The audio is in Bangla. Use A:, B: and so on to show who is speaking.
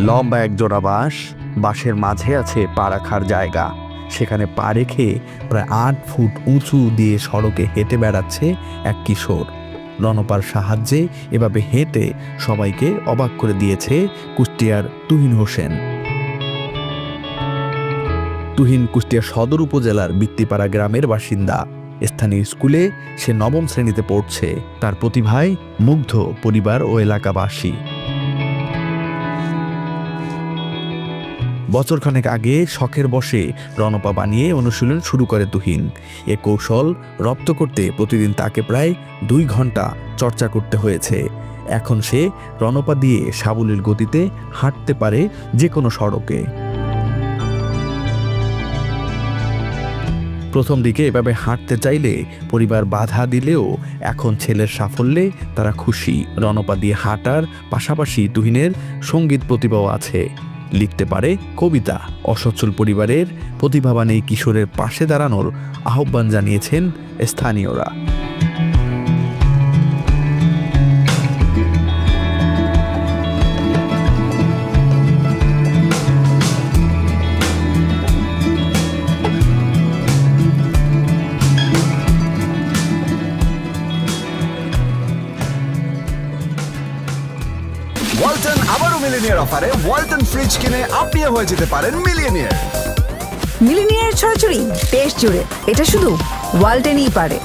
A: লম্বা এক জোড়া বাঁশের মাঝে আছে পা রাখার জায়গা। সেখানে পা রেখে প্রায় 8 ফুট উঁচু দিয়ে সড়কে হেঁটে বেড়াচ্ছে এক কিশোর। রণপার সাহায্যে এভাবে হেঁটে সবাইকে অবাক করে দিয়েছে কুষ্টিয়ার তুহিন হোসেন। তুহিন কুষ্টিয়া সদর উপজেলার বৃত্তিপাড়া গ্রামের বাসিন্দা। স্থানীয় স্কুলে সে 9ম শ্রেণীতে পড়ছে। তার প্রতিভায় মুগ্ধ পরিবার ও এলাকাবাসী। বছরখানেক আগে শখের বশে রণপা বানিয়ে অনুশীলন শুরু করে তুহিন। এ কৌশল রপ্ত করতে প্রতিদিন তাকে প্রায় 2 ঘন্টা চর্চা করতে হয়েছে। এখন সে রণপা দিয়ে সাবলীল গতিতে হাঁটতে পারে যে কোনো সড়কে। প্রথম দিকে এভাবে হাঁটতে চাইলে পরিবার বাধা দিলেও এখন ছেলের সাফল্যে তারা খুশি। রণপা দিয়ে হাঁটার পাশাপাশি তুহিনের সঙ্গীত প্রতিভাও আছে। লিখতে পারে কবিতা। অসচ্ছল পরিবারের প্রতিভাবান এই কিশোরের পাশে দাঁড়ানোর আহ্বান জানিয়েছেন স্থানীয়রা।
B: ওয়ালটন আবারও মিলিনিয়ার অফারে ওয়ালটন ফ্রিজ কিনে আপনিও হয়ে যেতে পারেন মিলিয়নিয়ার।
C: মিলিনিয়ার ছড়াছড়ি দেশ জুড়ে, এটা শুধু ওয়ালটনই পারে।